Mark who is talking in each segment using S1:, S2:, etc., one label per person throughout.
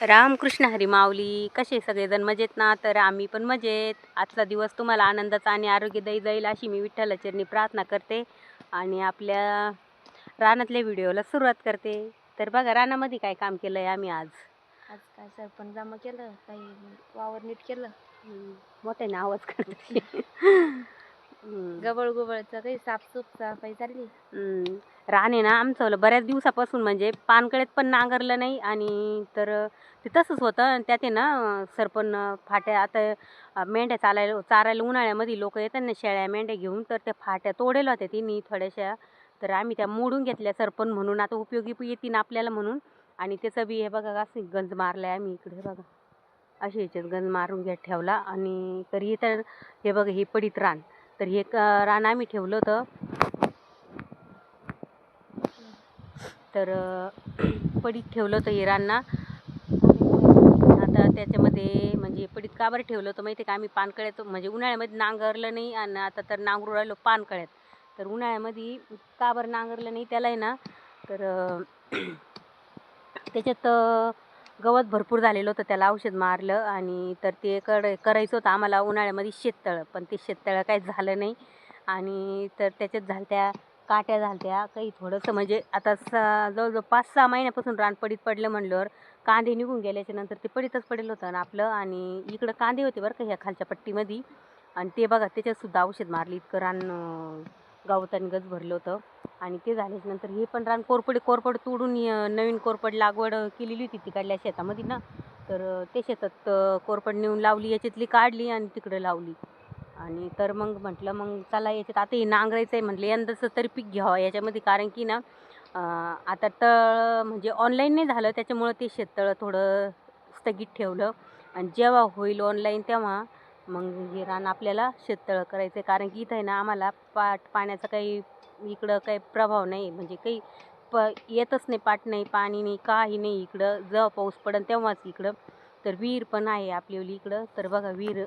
S1: रामकृष्ण हरी माऊली. कसे सगळेजण मजेत ना? तर आम्ही पण मजेत. आजचा दिवस तुम्हाला आनंदाचा आणि आरोग्यदायी जाईल अशी मी विठ्ठलाचरणी प्रार्थना करते आणि आपल्या रानातल्या व्हिडिओला सुरुवात करते. तर बघा रानामध्ये काय काम केलं आहे आम्ही आज.
S2: काय सरपण जमा केलं, काही वावर नीट केलं,
S1: मोठ्याने आवाज करते.
S2: गबळ गुबळचं काही साफसूफ सफाई चालली.
S1: रान आहे ना आमचं बऱ्याच दिवसापासून म्हणजे पानकळ्यात पण नांगरलं नाही आणि तर ते तसंच होतं आणि त्यात आहे ना सरपण फाट्या आता मेंढ्या चारायला उन्हाळ्यामध्ये लोक येतात ना शेळ्या मेंढ्या घेऊन, तर त्या फाट्या तोडेल होत्या तिन्ही थोड्याशा. तर आम्ही त्या मोडून घेतल्या सरपण म्हणून, आता उपयोगी येतील आपल्याला म्हणून. आणि त्याचं बी हे बघा असं गंज मारलाय आम्ही इकडे, हे बघा असे ह्याच्यात गंज मारून घेत ठेवला. आणि तर इथं हे बघा हे पडीत रान, तर हे रान आम्ही ठेवलं होतं. तर पडीत ठेवलं होतं हे रान ना. आता त्याच्यामध्ये म्हणजे पडीत का बरं ठेवलं होतं माहिती आहे का? आम्ही पानकळ्यात म्हणजे उन्हाळ्यामध्ये नांगरलं नाही आणि आता तर नांगरू राहिलो पानकळ्यात. तर उन्हाळ्यामध्ये का बरं नांगरलं नाही त्याला आहे ना, तर त्याच्यात गवत भरपूर झालेलं होतं, त्याला औषध मारलं आणि तर ते करायचं होतं आम्हाला उन्हाळ्यामध्ये शेततळं, पण ते शेततळं काही झालं नाही. आणि तर त्याच्यात झालत्या काट्या झालत्या काही थोडंसं, म्हणजे आता जवळजवळ 5-6 महिन्यापासून रान पडीत पडलं म्हणल्यावर कांदे निघून गेल्याच्या नंतर ते पडीतच पडेल होतं ना आपलं. आणि इकडं कांदे होते बरं का ह्या खालच्या पट्टीमध्ये, आणि ते बघा त्याच्यातसुद्धा औषध मारली, इतकं रान गवताने गज भरलं होतं. आणि ते झाल्याच्या नंतर हे पण रान कोरपड तोडून नवीन कोरपड लागवड केलेली होती तिकडल्या शेतामध्ये ना. तर ते शेतात कोरपड नेऊन लावली, याच्यातली काढली आणि तिकडं लावली. आणि तर मग म्हटलं मग चला याच्यात आता हे नांगरायचं आहे म्हटलं यंदाचं तरी पीक घ्यावं याच्यामध्ये, कारण की ना आता तळ म्हणजे ऑनलाईन नाही झालं त्याच्यामुळं ते शेततळं थोडं स्थगित ठेवलं. आणि जेव्हा होईल ऑनलाईन तेव्हा मग हे रान आपल्याला शेततळं करायचं आहे, कारण की इथं आहे ना आम्हाला पाण्याचा काही इकडं काही प्रभाव नाही, म्हणजे काही येतच नाही, नाही पाणी नाही काही नाही इकडं. जेव्हा पाऊस पडेल तेव्हाच इकडं. तर विहीर पण आहे आपल्यावली इकडं. तर बघा विहीर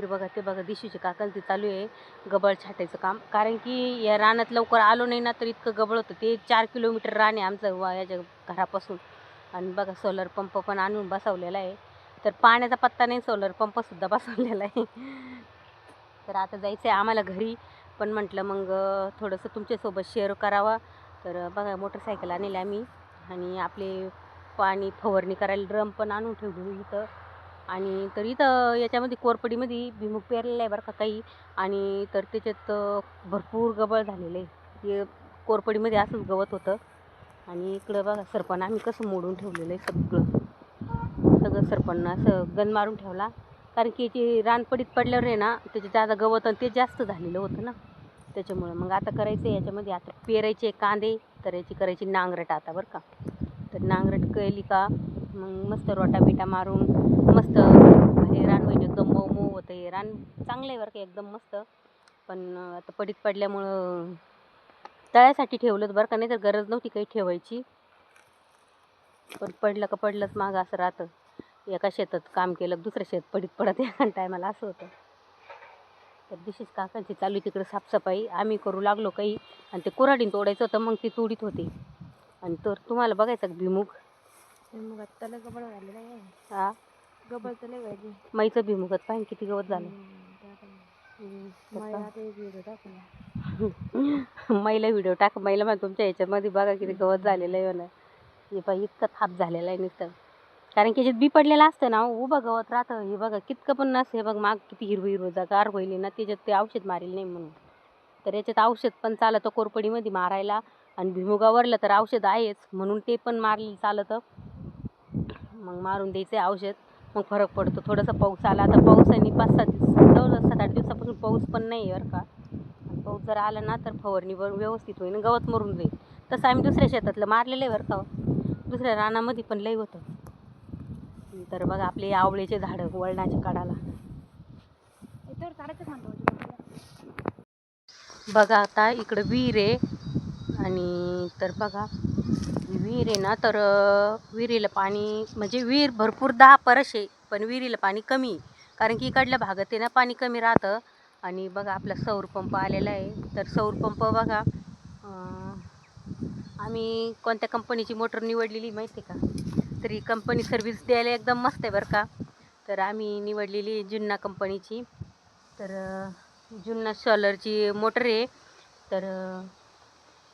S1: बघा, ते बघा दिशूचे काकाल ते चालू आहे गबळ छाटायचं काम, कारण की या रानात लवकर आलो नाही ना तर इतकं गबळ होतं. ते 4 किलोमीटर रान आहे आमचं याच्या घरापासून. आणि बघा सोलर पंप पण आणून बसवलेला आहे, तर पाण्याचा पत्ता नाही, सोलर पंपसुद्धा बसवलेला आहे. तर आता जायचं आहे आम्हाला घरी, पण म्हटलं मग थोडंसं तुमच्यासोबत शेअर करावं. तर बघा मोटरसायकल आणली आम्ही आणि आपले पाणी फवारणी करायला ड्रम पण आणून ठेवले इथं. आणि तर इथं याच्यामध्ये कोरपडीमध्ये भुईमूग पेरलेला आहे बरं का काही, आणि तर त्याच्यात भरपूर गबळ झालेलं आहे. ते कोरपडीमध्ये असंच गवत होतं. आणि इकडं बघा सरपण आम्ही कसं मोडून ठेवलेलं आहे, सगळं सरपण असं गन मारून ठेवला, कारण की याची रानपडीत पडल्यावर आहे ना त्याचे जादा गवत आणि ते जास्त झालेलं होतं ना, त्याच्यामुळं. मग आता करायचं आहे याच्यामध्ये, आता पेरायचे कांदे, तर याची करायची नांगरट आता बरं का. तर नांगरट केली का मग मस्त रोटा मारून मस्त हे रान होईल, एकदम मऊ मऊ होतं हे रान. चांगलं आहे बरं का एकदम मस्त. पण आता पडीत पडल्यामुळं तळ्यासाठी ठेवलंच बरं का, नाही तर गरज नव्हती काही ठेवायची. पण पडलं का पडलंच, मागं असं राहतं. एका शेतात काम केलं दुसऱ्या शेत पडीत पडत एका टायमाला असं होतं. तर दिशीच काकांची चालू तिकडं साफसफाई, आम्ही करू लागलो काही. आणि ते कुऱ्हाडीन तोडायचं होतं मग ते तोडीत होते. आणि तर तुम्हाला बघायचं का भुईमूग
S2: त्याला गबळ झालेलं आहे.
S1: हा
S2: गबळ तर लय व्हायची.
S1: मैचं भुईमुगात पाहिजे किती गवत झालं. मैला व्हिडिओ टाक, मैला मग तुमच्या ह्याच्यामध्ये बघा किती गवत झालेलं आहे म्हणा. हे बघा इतकं थाप झालेलं आहे नुसतं, कारण की याच्यात बी पडलेलं असतं ना उभं गवत राहतं. हे बघा कितकं पण नसतं, हे बघ माग किती हिरवं गार होईल ना, त्याच्यात ते औषध मारेल नाही म्हणून. तर याच्यात औषध पण चालतं कोरपडीमध्ये मारायला, आणि भुईमुगावरलं तर औषध आहेच म्हणून ते पण मारलं चालतं. मग मारून द्यायचं आहे औषध, मग फरक पडतो. थोडंसं पाऊस आला, आता पावसाने 5-7 जवळ 7-8 दिवसापासून पाऊस पण नाही आहे बरं का. आणि पाऊस जर आला ना तर फवारणी व्यवस्थित होईल, गवत मरून जाईल. तसं आम्ही दुसऱ्या शेतातलं मारलेलं आहे बरं का, दुसऱ्या रानामध्ये पण लई होतं. तर बघा आपले आवळेचे झाडं वळणाच्या कडाला बघा. आता इकडं विहीर आहे, आणि तर बघा विहीर आहे ना, तर विहिरीला पाणी म्हणजे विहीर भरपूर 10 परस आहे, पण विहिरीला पाणी कमी, कारण की इकडल्या भागात आहे ना पाणी कमी राहतं. आणि बघा आपला सौर पंप आलेला आहे. तर सौर पंप बघा आम्ही कोणत्या कंपनीची मोटर निवडलेली माहिती आहे का, तरी कंपनी सर्व्हिस द्यायला एकदम मस्त आहे बरं का. तर आम्ही निवडलेली जुन्ना कंपनीची. तर जुन्ना सोलरची मोटर आहे. तर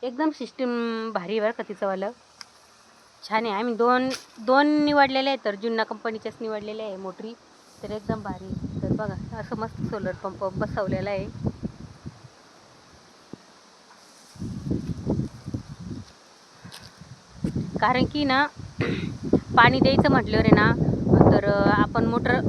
S1: एकदम सिस्टीम भारी आहे बरं का तिचंवालं, छान आहे. आम्ही दोन निवडलेले आहे, तर जुन्ना कंपनीच्याच निवडलेल्या आहे मोटरी. तर एकदम भारी. तर बघा असं मस्त सोलर पंप बसवलेला आहे. कारण की ना पाणी द्यायचं म्हटल्यावर आहे ना, तर आपण मोटर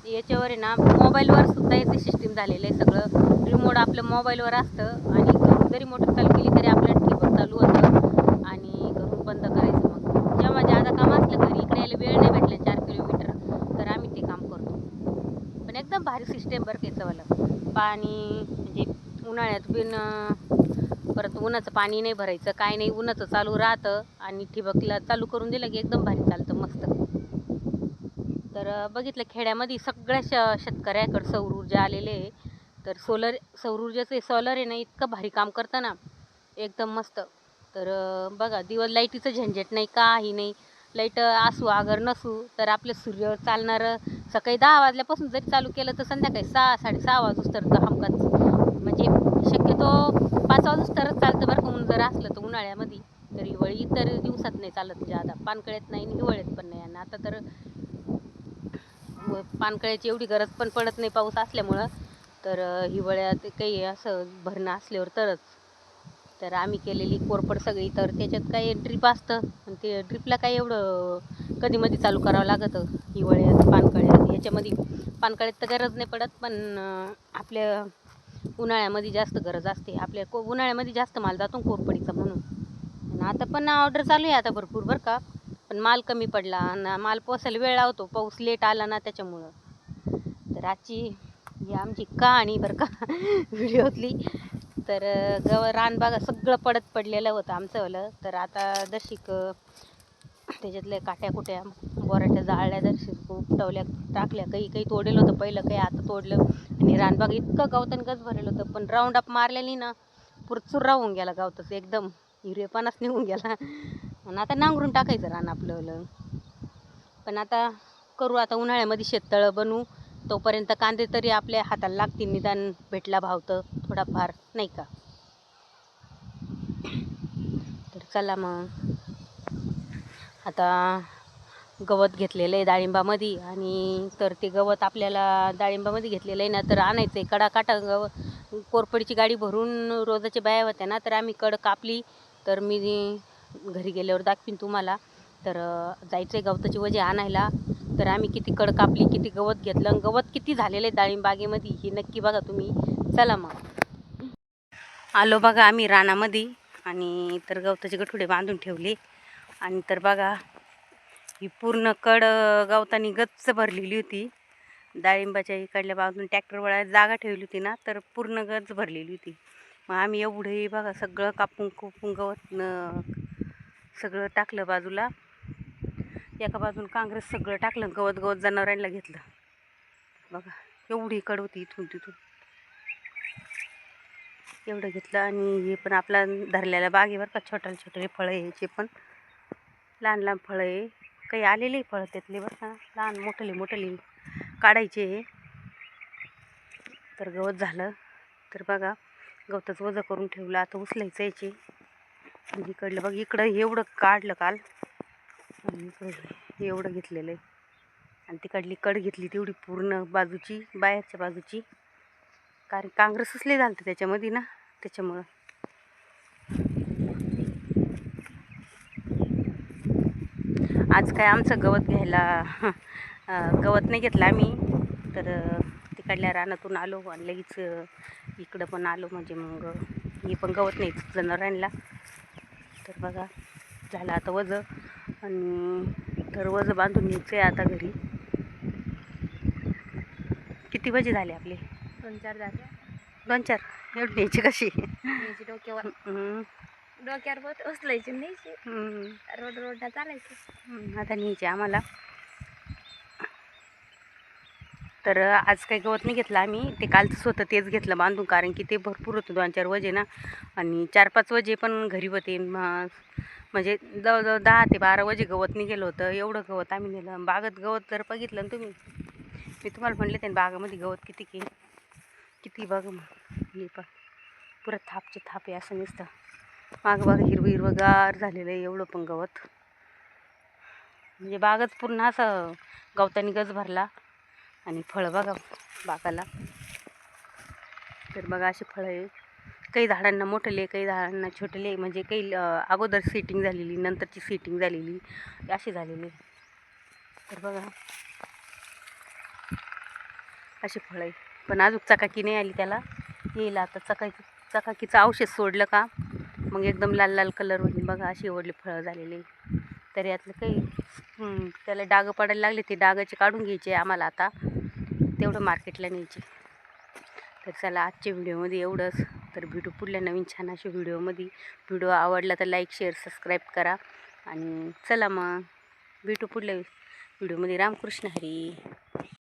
S1: याच्यावर आहे ना, मोबाईलवर सुद्धा याची सिस्टीम झालेलं आहे. सगळं रिमोट आपलं मोबाईलवर असतं आणि घरून जरी मोटर चालू केली तरी आपलं ठिबक चालू होतं आणि घरून बंद करायचं. मग जेव्हा ज्यादा काम असलं घरी इकडे यायला वेळ नाही भेटला 4 किलोमीटर, तर आम्ही ते काम करतो. पण एकदम भारी सिस्टीम बरं केचंवालं. पाणी म्हणजे उन्हाळ्यात बिन परत उन्हाचं पाणी नाही भरायचं, काय नाही, उन्हाचं चालू राहतं आणि ठिबकला चालू करून दिलं की एकदम भारी चालतं मस्त. तर बघितलं खेड्यामध्ये सगळ्या शेतकऱ्याकडे सौर ऊर्जा आलेले आहे. तर सौर ऊर्जाचं सोलर आहे ना, इतकं भारी काम करतं ना, एकदम मस्त. तर बघा दिवस लाईटीचं झंझट नाही, काही नाही. लाईट असू अगर नसू तर आपलं सूर्य चालणारं सकाळी 10 वाजल्यापासून जरी चालू केलं तर संध्याकाळी 6-6:30 वाजूस तर हमखास, म्हणजे शक्यतो 5 वाजूस तरच चालतं बरं का. ऊन जर असलं तर उन्हाळ्यामध्ये, तर हिवाळी इतर दिवसात नाही चालत ज्यादा, पानकळ्यात नाही आणि हिवाळ्यात पण नाही. आणि आता तर पानकळ्याची एवढी गरज पण पडत नाही पाऊस असल्यामुळं. तर हिवाळ्यात काही असं भरणं असल्यावर तरच. तर आम्ही केलेली कोरपड सगळी, तर त्याच्यात काही ड्रीप असतं आणि ते ड्रीपला काही एवढं कधीमध्ये चालू करावं लागतं हिवाळ्यात पानकळ्यात. याच्यामध्ये पानकळ्यात तर गरज नाही पडत, पण आपल्या उन्हाळ्यामध्ये जास्त गरज असते. आपल्या उन्हाळ्यामध्ये जास्त माल जातो कोरपडीचा म्हणून. आणि आता पण ऑर्डर चालू आहे आता भरपूर बरं का, पण माल कमी पडला आणि माल पोचायला वेळ लावतो, पाऊस लेट आला ना त्याच्यामुळं. तर आजची ही आमची कहाणी बरं का व्हिडिओतली. तर रान बागा सगळं पडलेलं होतं आमचंवालं. तर आता दर्शिक त्याच्यातल्या काट्या कुट्या बोराट्या जाळल्या, दर्शिक उपटवल्या, टाकल्या. काही तोडेल होतं पहिलं, काही आता तोडलं. आणि रानबाग इतकं गवतान गज भरेलं होतं, पण राऊंड अप मारल्याने ना पुरचूर राहून गेला गवताचं, एकदम हिरवेपणाच निघून गेला. आणि आता नांगरून टाकायचं रान आपलं. पण आता करू, आता उन्हाळ्यामध्ये शेततळं बनवू, तोपर्यंत कांदे तरी आपल्या हाताला लागतील, निदान भेटला भाव तर थोडाफार, नाही का. तर चला मग, आता गवत घेतलेलं आहे डाळिंबामध्ये. आणि तर ते गवत आपल्याला डाळिंबामध्ये घेतलेलं आहे ना, तर आणायचं आहे कडाकाटा गवत. कोरपडीची गाडी भरून रोजाच्या बाया होत्या ना, तर आम्ही कड कापली. तर मी घरी गेल्यावर दाखवीन तुम्हाला. तर जायचं आहे गवताची वजे आणायला. तर आम्ही किती कड कापली, किती गवत घेतलं, गवत किती झालेलं आहे डाळिंबागेमध्ये हे नक्की बघा तुम्ही. चला मग, आलो बघा आम्ही रानामध्ये. आणि तर गवताचे गठुडे बांधून ठेवले. आणि तर बघा ही पूर्ण कड गवतानी गच्च भरलेली होती. डाळिंबाच्या इकडल्या बाजून ट्रॅक्टर वळायला जागा ठेवली होती ना, तर पूर्ण गच्च भरलेली होती. मग आम्ही एवढे बघा सगळं कापून गवत सगळं टाकलं बाजूला. एका बाजून काँग्रेस सगळं टाकलं, गवत जनावरांना घेतलं. बघा एवढी कड होती इथून तिथून, एवढं घेतलं. आणि हे पण आपला धरलेला बाग आहे बरं का, छोटे फळं आहे, याचे पण लहान फळं आहे. काही आलेले फळं त्यातले बरं का, लहान मोठले काढायचे. तर गवत झालं. तर बघा गवताचं वजं करून ठेवलं, आता उचलायचं याचे. आणि इकडलं बघ, इकडं एवढं काढलं काल, आणि इकडं एवढं घेतलेलं आहे. आणि तिकडली कड घेतली तेवढी पूर्ण बाजूची, बाहेरच्या बाजूची, कारण काँग्रेसच लय झालं त्याच्यामध्ये ना, त्याच्यामुळं. आज काय आमचं गवत घ्यायला गवत नाही घेतलं आम्ही. तर तिकडल्या रानातून आलो आणि लगेच इकडं पण आलो, म्हणजे मग हे पण गवत नाही जनावरांना. तर बघा झालं आता वजं. आणि तर वजं बांधून न्यायचं आहे आता घरी. किती वजे झाले आपले?
S2: 2-4 झाले.
S1: 2-4 एवढी न्यायची कशी?
S2: न्यायची डोक्यावर बोट उचलायची, न्यायची रोडला चालायचं.
S1: आता न्यायची आम्हाला. तर आज काही गवत नाही घेतलं आम्ही, ते कालचंच होतं तेच घेतलं बांधून, कारण की ते भरपूर होतं 2-4 वजे ना. आणि 4-5 वजे पण घरी होते. म्हणजे जवळजवळ 10 ते 12 वजे गवत निघेलं होतं. एवढं गवत आम्ही नेलं. बागेत गवत जर बघितलं ना तुम्ही, मी तुम्हाला म्हणले त्याने बागामध्ये गवत किती बघ मग हे पण पुरं थापचे थापे असं नुसतं. मागं बघा हिरवगार झालेलं आहे एवढं पण गवत. म्हणजे बागच पूर्ण असं गवतानी गज भरला. आणि फळं बघा बागाला. तर बघा असे फळं आहे. काही झाडांना मोठले, काही झाडांना छोटले, म्हणजे काही अगोदर सीटिंग झालेली, नंतरची सीटिंग झालेली, अशी झालेली. तर बघा अशी फळं आहे. पण अजून चकाकी नाही आली त्याला. येईल आता चकाकीचं औषध सोडलं का मग एकदम लाल लाल कलर होईल. बघा अशी एवढली फळं झालेली. तर यातलं काही त्याला डाग पडायला लागले, ते डागाचे काढून घ्यायचे आम्हाला आता, तेवढं मार्केटला न्यायचे. तर चला आजच्या व्हिडिओमध्ये एवढंच. तर भेटू पुढल्या नवीन छान अशा व्हिडिओमध्ये. व्हिडिओ आवडला तर लाईक शेअर सबस्क्राईब करा. आणि चला मग भेटू पुढल्या व्हिडिओमध्ये. रामकृष्ण हरी.